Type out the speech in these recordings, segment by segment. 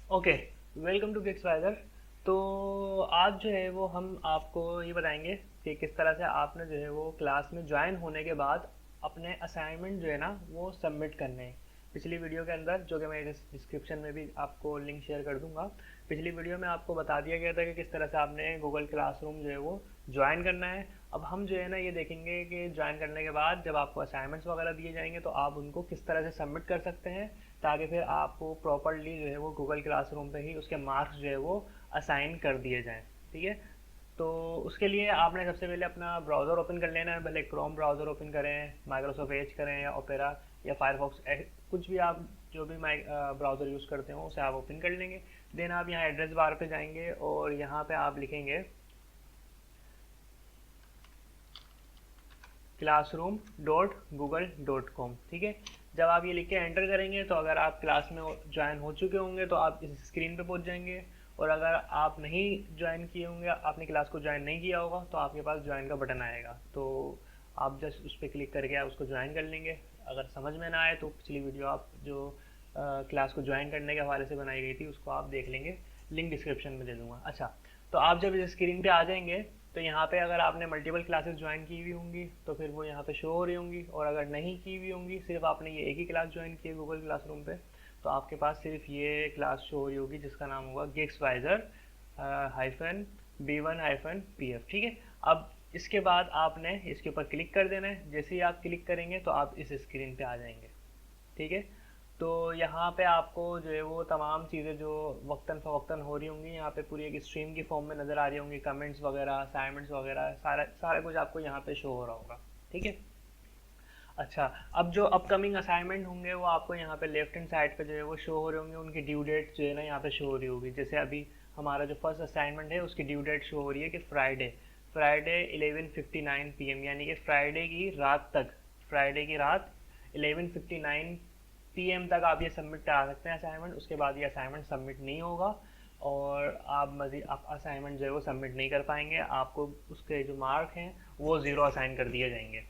Okay, welcome to Gigs Wiser. तो आज जो है वो हम आपको ये बताएंगे कि किस तरह से आपने जो है वो क्लास में ज्वाइन होने के बाद अपने असाइनमेंट जो है ना वो सबमिट करने हैं। पिछली वीडियो के अंदर, जो कि मैं डिस्क्रिप्शन में भी आपको लिंक शेयर कर दूंगा, पिछली वीडियो में आपको बता दिया गया था कि किस तरह से आपने गूगल क्लासरूम जो है वो ज्वाइन करना है। अब हम जो है ना ये देखेंगे कि ज्वाइन करने के बाद जब आपको असाइनमेंट्स वगैरह दिए जाएंगे तो आप उनको किस तरह से सबमिट कर सकते हैं, ताकि फिर आपको प्रॉपरली जो है वो गूगल क्लासरूम पे ही उसके मार्क्स जो है वो असाइन कर दिए जाएं। ठीक है। तो उसके लिए आपने सबसे पहले अपना ब्राउज़र ओपन कर लेना है। भले क्रोम ब्राउज़र ओपन करें, माइक्रोसॉफ्ट एज करें या ओपेरा या फायरफॉक्स, कुछ भी आप जो भी ब्राउज़र यूज़ करते हो उसे आप ओपन कर लेंगे। देन आप यहाँ एड्रेस बार पे जाएंगे और यहाँ पे आप लिखेंगे classroom.google.com। ठीक है। जब आप ये लिख के एंटर करेंगे तो अगर आप क्लास में ज्वाइन हो चुके होंगे तो आप इस स्क्रीन पे पहुंच जाएंगे, और अगर आप नहीं ज्वाइन किए होंगे, आपने क्लास को ज्वाइन नहीं किया होगा, तो आपके पास ज्वाइन का बटन आएगा, तो आप जस्ट उस पर क्लिक करके आप उसको ज्वाइन कर लेंगे। अगर समझ में ना आए तो पिछली वीडियो आप जो क्लास को ज्वाइन करने के हवाले से बनाई गई थी उसको आप देख लेंगे, लिंक डिस्क्रिप्शन में दे दूंगा। अच्छा, तो आप जब इस स्क्रीन पे आ जाएंगे तो यहाँ पे अगर आपने मल्टीपल क्लासेस ज्वाइन की हुई होंगी तो फिर वो यहाँ पे शो हो रही होंगी, और अगर नहीं की हुई होंगी, सिर्फ आपने ये एक ही क्लास ज्वाइन की है गूगल क्लासरूम पे, तो आपके पास सिर्फ ये क्लास शो हो रही होगी जिसका नाम होगा गिग्स वाइजर हाइफन B1-PF। ठीक है। अब इसके बाद आपने इसके ऊपर क्लिक कर देना है। जैसे ही आप क्लिक करेंगे तो आप इस स्क्रीन पे आ जाएंगे। ठीक है। तो यहाँ पे आपको जो है वो तमाम चीज़ें जो वक्तन फ़वक्तन हो रही होंगी यहाँ पे पूरी एक स्ट्रीम की फॉर्म में नज़र आ रही होंगी, कमेंट्स वगैरह, असाइनमेंट्स वगैरह, सारा सारा कुछ आपको यहाँ पे शो हो रहा होगा। ठीक है। अच्छा, अब जो अपकमिंग असाइनमेंट होंगे वो आपको यहाँ पे लेफ्ट हैंड साइड पे जो है वो शो हो रहे होंगे, उनकी ड्यू डेट जो है ना यहाँ पे शो हो रही होगी। जैसे अभी हमारा जो फर्स्ट असाइनमेंट है उसकी ड्यू डेट शो हो रही है कि फ्राइडे फ्राइडे 11:59 PM, यानी कि फ्राइडे की रात तक, फ्राइडे की रात 11:59 PM तक आप ये सबमिट करा सकते हैं असाइनमेंट। उसके बाद ये असाइनमेंट सबमिट नहीं होगा और आप मज़ीद आप असाइनमेंट जो है वो सबमिट नहीं कर पाएंगे। आपको उसके जो मार्क हैं वो ज़ीरो असाइन कर दिए जाएंगे।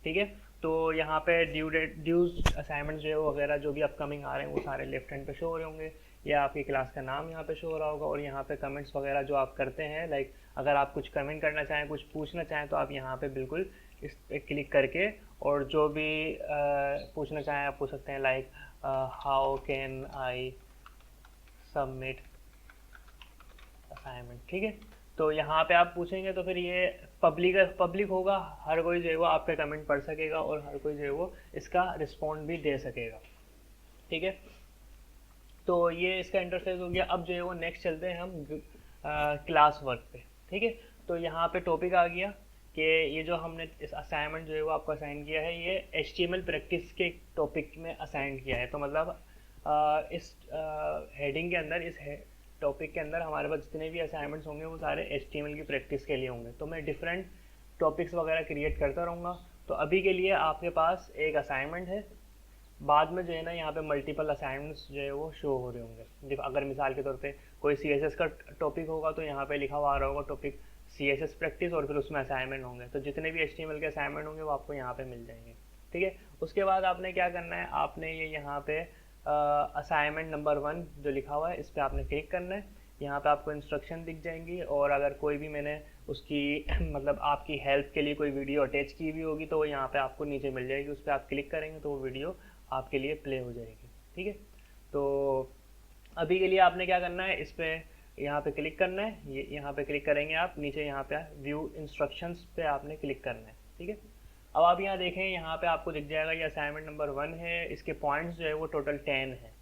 ठीक है। तो यहाँ पे ड्यूज असाइनमेंट जो है वो वगैरह जो भी अपकमिंग आ रहे हैं वो सारे लेफ्ट हैंड पे शो हो रहे होंगे, या आपकी क्लास का नाम यहाँ पे शो हो रहा होगा। और यहाँ पे कमेंट्स वगैरह जो आप करते हैं, लाइक अगर आप कुछ कमेंट करना चाहें, कुछ पूछना चाहें, तो आप यहाँ पे बिल्कुल इस पे क्लिक करके और जो भी पूछना चाहें आप पूछ सकते हैं, like how can I submit assignment. ठीक है। तो यहाँ पे आप पूछेंगे तो फिर ये पब्लिक होगा, हर कोई जो है वो आपके कमेंट पढ़ सकेगा और हर कोई जो है वो इसका रिस्पॉन्ड भी दे सकेगा। ठीक है। तो ये इसका इंटरफेस हो गया। अब जो है वो नेक्स्ट चलते हैं हम क्लास वर्क पे। ठीक है। तो यहाँ पे टॉपिक आ गया कि ये जो हमने इस असाइनमेंट जो है वो आपको असाइन किया है, ये HTML प्रैक्टिस के टॉपिक में असाइन किया है। तो मतलब इस हेडिंग के अंदर, इस टॉपिक के अंदर हमारे पास जितने भी असाइनमेंट्स होंगे वो सारे HTML की प्रैक्टिस के लिए होंगे। तो मैं डिफरेंट टॉपिक्स वगैरह क्रिएट करता रहूँगा। तो अभी के लिए आपके पास एक असाइनमेंट है, बाद में जो है ना यहाँ पे मल्टीपल असाइनमेंट्स जो है वो शो हो रहे होंगे। अगर मिसाल के तौर पे कोई CSS का टॉपिक होगा तो यहाँ पे लिखा हुआ आ रहा होगा टॉपिक CSS प्रैक्टिस, और फिर उसमें असाइनमेंट होंगे। तो जितने भी HTML के असाइनमेंट होंगे वो आपको यहाँ पे मिल जाएंगे। ठीक है। उसके बाद आपने क्या करना है, आपने ये यहाँ पे असाइनमेंट नंबर 1 जो लिखा हुआ है इस पर आपने क्लिक करना है। यहाँ पे आपको इंस्ट्रक्शन दिख जाएंगी, और अगर कोई भी मैंने उसकी मतलब आपकी हेल्प के लिए कोई वीडियो अटैच की हुई होगी तो वो यहाँ पे आपको नीचे मिल जाएगी। उस पर आप क्लिक करेंगे तो वो वीडियो आपके लिए प्ले हो जाएगी। ठीक है। तो अभी के लिए आपने क्या करना है, इस पे यहाँ पे क्लिक करना है। ये यहाँ पे क्लिक करेंगे आप, नीचे यहाँ पे व्यू इंस्ट्रक्शंस पे आपने क्लिक करना है। ठीक है। अब आप यहाँ देखें, यहाँ पे आपको दिख जाएगा ये असाइनमेंट नंबर 1 है, इसके पॉइंट्स जो है वो टोटल 10 है।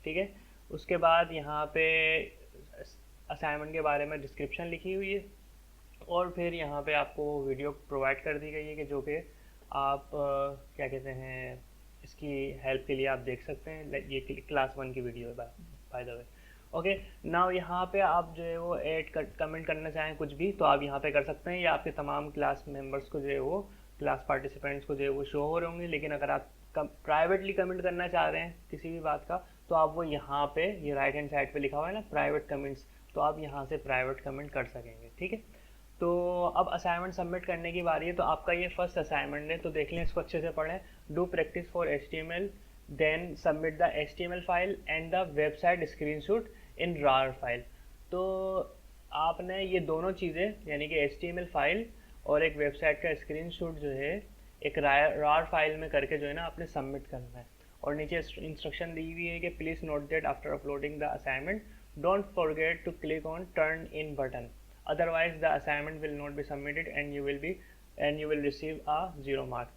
ठीक है। उसके बाद यहाँ पे असाइनमेंट के बारे में डिस्क्रिप्शन लिखी हुई है, और फिर यहाँ पे आपको वीडियो प्रोवाइड कर दी गई है कि जो कि आप क्या कहते हैं, इसकी हेल्प के लिए आप देख सकते हैं। ये क्लास 1 की वीडियो है by the way. Okay, now यहाँ पे आप जो है वो ऐड कमेंट करना चाहें कुछ भी तो आप यहाँ पे कर सकते हैं, या आपके तमाम क्लास मेंबर्स को जो है वो, क्लास पार्टिसिपेंट्स को जो है वो शो हो रहे होंगे। लेकिन अगर आप प्राइवेटली कमेंट करना चाह रहे हैं किसी भी बात का, तो आप वो यहाँ पे, ये राइट हैंड साइड पे लिखा हुआ है ना प्राइवेट कमेंट्स, तो आप यहाँ से प्राइवेट कमेंट कर सकेंगे। ठीक है। तो अब असाइनमेंट सबमिट करने की बारी है। तो आपका ये फर्स्ट असाइनमेंट है, तो देख लें, इसको अच्छे से पढ़ें। Do practice for HTML, then submit the HTML file and the website screenshot in rar file. तो आपने ये दोनों चीज़ें यानी कि HTML फाइल और एक वेबसाइट का स्क्रीनशॉट जो है एक rar फाइल में करके जो है ना आपने सबमिट करना है। और नीचे इंस्ट्रक्शन दी हुई है कि please note that after uploading the assignment don't forget to click on turn in button, otherwise the assignment will not be submitted and you will receive a 0 mark.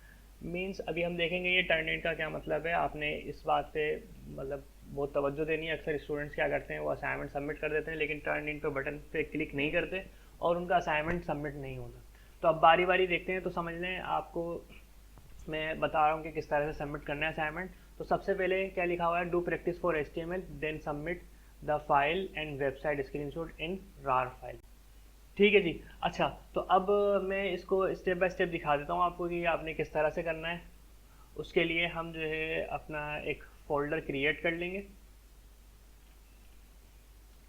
Means अभी हम देखेंगे ये टर्न इन का क्या मतलब है। आपने इस बात पे मतलब बहुत तवज्जो देनी है। अक्सर स्टूडेंट्स क्या करते हैं, वो असाइनमेंट सबमिट कर देते हैं लेकिन टर्न इन पे बटन पे क्लिक नहीं करते और उनका असाइनमेंट सबमिट नहीं होता। तो अब बारी बारी देखते हैं। तो समझ लें, आपको मैं बता रहा हूँ कि किस तरह से सबमिट करना है असाइनमेंट। तो सबसे पहले क्या लिखा हुआ है, do practice for HTML then submit the file and website screenshot in rar file. ठीक है जी। अच्छा, तो अब मैं इसको स्टेप बाय स्टेप दिखा देता हूँ आपको कि आपने किस तरह से करना है। उसके लिए हम जो है अपना एक फोल्डर क्रिएट कर लेंगे।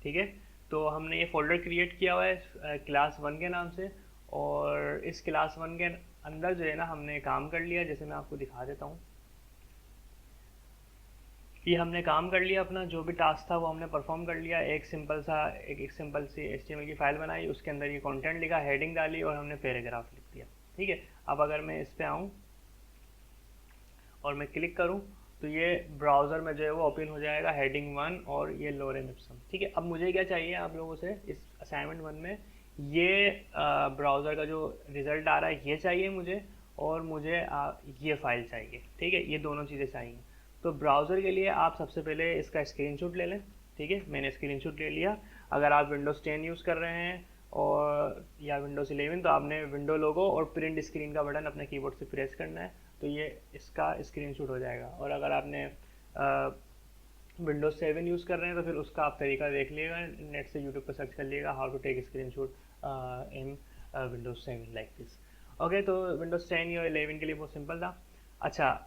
ठीक है, तो हमने ये फोल्डर क्रिएट किया हुआ है क्लास 1 के नाम से। और इस क्लास 1 के अंदर जो है ना हमने काम कर लिया, जैसे मैं आपको दिखा देता हूँ। ये हमने काम कर लिया, अपना जो भी टास्क था वो हमने परफॉर्म कर लिया। एक सिंपल सी HTML की फाइल बनाई, उसके अंदर ये कंटेंट लिखा, हेडिंग डाली और हमने पैराग्राफ लिख दिया। ठीक है, अब अगर मैं इस पे आऊँ और मैं क्लिक करूँ तो ये ब्राउज़र में जो है वो ओपन हो जाएगा, हेडिंग 1 और ये लोरेम इप्सम। ठीक है, अब मुझे क्या चाहिए आप लोगों से, इस असाइनमेंट 1 में ये ब्राउज़र का जो रिज़ल्ट आ रहा है ये चाहिए मुझे, और मुझे ये फाइल चाहिए। ठीक है, ये दोनों चीज़ें चाहिए। तो ब्राउज़र के लिए आप सबसे पहले इसका स्क्रीनशॉट ले लें। ठीक है, मैंने स्क्रीनशॉट ले लिया। अगर आप विंडोज़ 10 यूज़ कर रहे हैं और या विंडोज़ 11 तो आपने विंडो लोगो और प्रिंट स्क्रीन का बटन अपने कीबोर्ड से प्रेस करना है, तो ये इसका स्क्रीनशॉट हो जाएगा। और अगर आपने विंडोज़ 7 यूज़ कर रहे हैं तो फिर उसका आप तरीका देख लीजिएगा, नेट से यूट्यूब पर सर्च कर लीजिएगा how to take screenshot in Windows 7 like this. Okay, तो विंडोज़ 10 या 11 के लिए बहुत सिंपल था। अच्छा,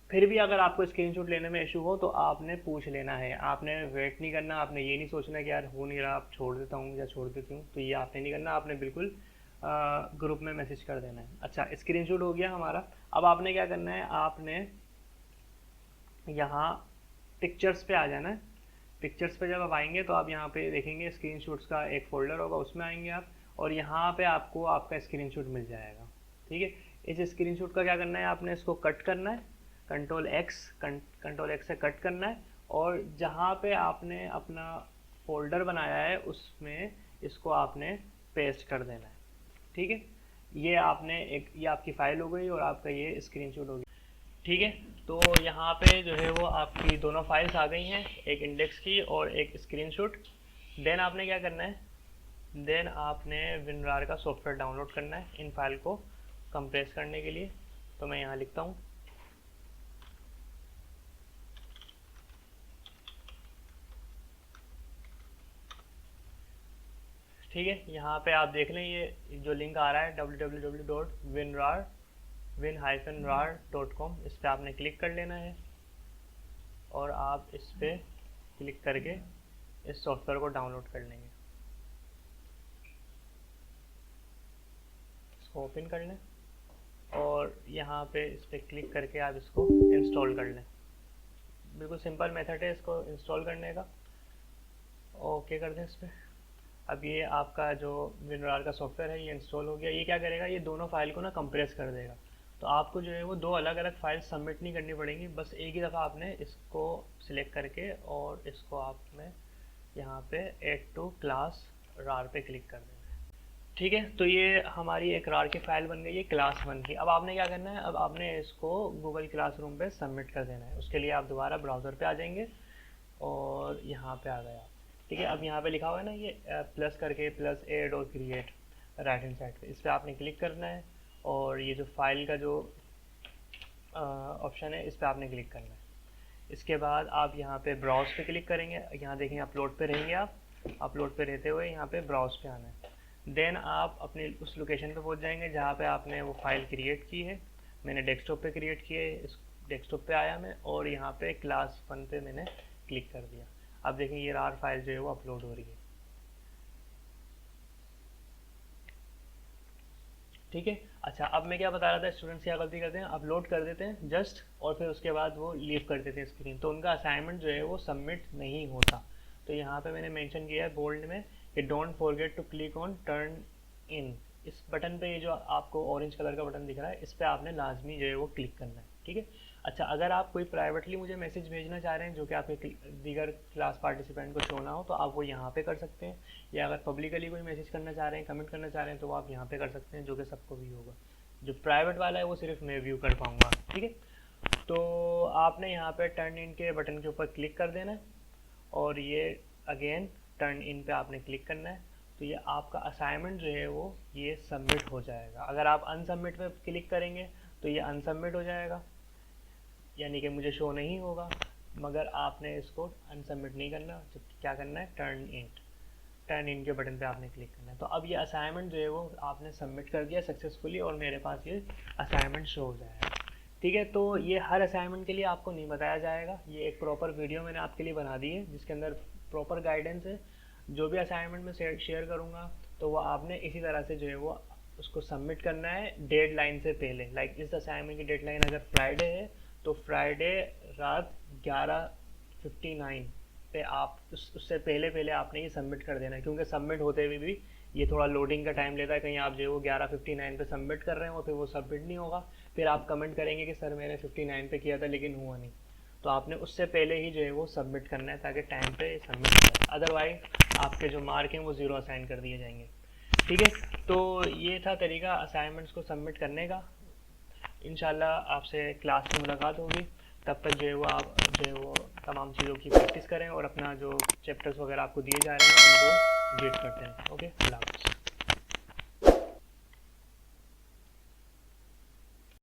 फिर भी अगर आपको स्क्रीनशॉट लेने में इशू हो तो आपने पूछ लेना है, आपने वेट नहीं करना। आपने ये नहीं सोचना कि यार हो नहीं रहा, आप छोड़ देता हूँ या छोड़ देती हूँ, तो ये आपने नहीं करना। आपने बिल्कुल ग्रुप में मैसेज कर देना है। अच्छा, स्क्रीनशॉट हो गया हमारा। अब आपने क्या करना है, आपने यहाँ पिक्चर्स पे आ जाना है। पिक्चर्स पे जब आप आएंगे तो आप यहाँ पे देखेंगे स्क्रीनशॉट्स का एक फोल्डर होगा, उसमें आएंगे आप और यहाँ पे आपको आपका स्क्रीनशॉट मिल जाएगा। ठीक है, इस स्क्रीनशॉट का क्या करना है, आपने इसको कट करना है, कंट्रोल एक्स से कट करना है और जहाँ पे आपने अपना फोल्डर बनाया है उसमें इसको आपने पेस्ट कर देना है। ठीक है, ये आपकी फाइल हो गई और आपका ये स्क्रीनशॉट हो गया। ठीक है, तो यहाँ पे जो है वो आपकी दोनों फाइल्स आ गई हैं, एक इंडेक्स की और एक स्क्रीनशॉट। देन आपने क्या करना है, देन आपने WinRAR का सॉफ्टवेयर डाउनलोड करना है इन फाइल को कंप्रेस करने के लिए। तो मैं यहाँ लिखता हूँ ठीक है, यहाँ पे आप देख लें ये जो लिंक आ रहा है www.win-rar.com, इस पर आपने क्लिक कर लेना है और आप इस पर क्लिक करके इस सॉफ्टवेयर को डाउनलोड कर लेंगे। इसको ओपन कर लें और यहाँ पे इस पर क्लिक करके आप इसको इंस्टॉल कर लें। बिल्कुल सिंपल मेथड है इसको इंस्टॉल करने का। ओके कर दें इस पर। अब ये आपका जो WinRAR का सॉफ्टवेयर है ये इंस्टॉल हो गया। ये क्या करेगा, ये दोनों फाइल को ना कंप्रेस कर देगा। तो आपको जो है वो दो अलग अलग फाइल सबमिट नहीं करनी पड़ेंगी, बस एक ही दफ़ा आपने इसको सिलेक्ट करके और इसको आपने यहाँ पे ऐड टू क्लास RAR पे क्लिक कर देना है। ठीक है, तो ये हमारी एक RAR की फ़ाइल बन गई है क्लास 1 की। अब आपने क्या करना है, अब आपने इसको गूगल क्लासरूम पे सबमिट कर देना है। उसके लिए आप दोबारा ब्राउज़र पे आ जाएंगे और यहाँ पे आ गया। ठीक है, अब यहाँ पे लिखा हुआ है ना ये प्लस करके प्लस ऐड और क्रिएट राइट हैंड साइड पे, इस पर आपने क्लिक करना है और ये जो फाइल का जो ऑप्शन है इस पर आपने क्लिक करना है। इसके बाद आप यहाँ पे ब्राउज़ पे क्लिक करेंगे, यहाँ देखेंगे अपलोड पे रहेंगे आप, अपलोड पे रहते हुए यहाँ पे ब्राउज़ पे आना है। देन आप अपने उस लोकेशन पे पहुँच जाएंगे जहाँ पे आपने वो फाइल क्रिएट की है। मैंने डेस्कटॉप पे क्रिएट की है, इस डेस्कटॉप पे आया मैं और यहाँ पे क्लास 1 पे मैंने क्लिक कर दिया। अब देखें ये RAR फाइल जो है वो अपलोड हो रही है। ठीक है, अच्छा अब मैं क्या बता रहा था, स्टूडेंट्स क्या गलती करते हैं, अपलोड कर देते हैं जस्ट और फिर उसके बाद वो लीव कर देते हैं स्क्रीन, तो उनका असाइनमेंट जो है वो सबमिट नहीं होता। तो यहाँ पे मैंने मेंशन किया है बोल्ड में कि don't forget to click on turn in. इस बटन पे ये जो आपको ऑरेंज कलर का बटन दिख रहा है, इस पर आपने लाजमी जो है वो क्लिक करना है, ठीक है। अच्छा, अगर आप कोई प्राइवेटली मुझे मैसेज भेजना चाह रहे हैं जो कि आपके दीगर क्लास पार्टिसिपेंट को शो ना हो, तो आप वो यहाँ पे कर सकते हैं, या अगर पब्लिकली कोई मैसेज करना चाह रहे हैं, कमेंट करना चाह रहे हैं, तो वो आप यहाँ पे कर सकते हैं, जो कि सबको भी होगा। जो प्राइवेट वाला है वो सिर्फ मैं व्यू कर पाऊँगा, ठीक है। तो आपने यहाँ पे टर्न इन के बटन के ऊपर क्लिक कर देना है, और ये अगेन टर्न इन पे आपने क्लिक करना है। तो ये आपका असाइनमेंट जो है वो ये सबमिट हो जाएगा। अगर आप अनसबमिट पे क्लिक करेंगे तो ये अनसबमिट हो जाएगा, यानी कि मुझे शो नहीं होगा, मगर आपने इसको अनसबमिट नहीं करना। तो क्या करना है, टर्न इन के बटन पे आपने क्लिक करना है। तो अब ये असाइनमेंट जो है वो आपने सबमिट कर दिया सक्सेसफुली, और मेरे पास ये असाइनमेंट शो हो जाएगा, ठीक है। तो ये हर असाइनमेंट के लिए आपको नहीं बताया जाएगा, ये एक प्रॉपर वीडियो मैंने आपके लिए बना दी है जिसके अंदर प्रॉपर गाइडेंस है। जो भी असाइनमेंट में शेयर करूँगा तो वो आपने इसी तरह से जो है वो उसको सबमिट करना है डेडलाइन से पहले। लाइक इस असाइनमेंट की डेडलाइन अगर फ्राइडे है तो फ्राइडे रात 11:59 पे आप उससे पहले आपने ये सबमिट कर देना है, क्योंकि सबमिट होते हुए भी ये थोड़ा लोडिंग का टाइम लेता है। कहीं आप जो है वो 11:59 पे सबमिट कर रहे हो, फिर वो सबमिट नहीं होगा, फिर आप कमेंट करेंगे कि सर मैंने 59 पे किया था लेकिन हुआ नहीं। तो आपने उससे पहले ही जो है वो सबमिट करना है ताकि टाइम पे सबमिट हो जाए, अदरवाइज आपके जो मार्क हैं वो 0 असाइन कर दिए जाएंगे, ठीक है। तो ये था तरीका असाइनमेंट्स को सबमिट करने का। इंशाल्लाह आपसे क्लास में मुलाकात होगी, तब तक जो है वो आप जो है वो तमाम चीज़ों की प्रैक्टिस करें और अपना जो चैप्टर्स वगैरह आपको दिए जा रहे हैं उनको रीड करते हैं। ओके, अल्लाह हाफ़िज़।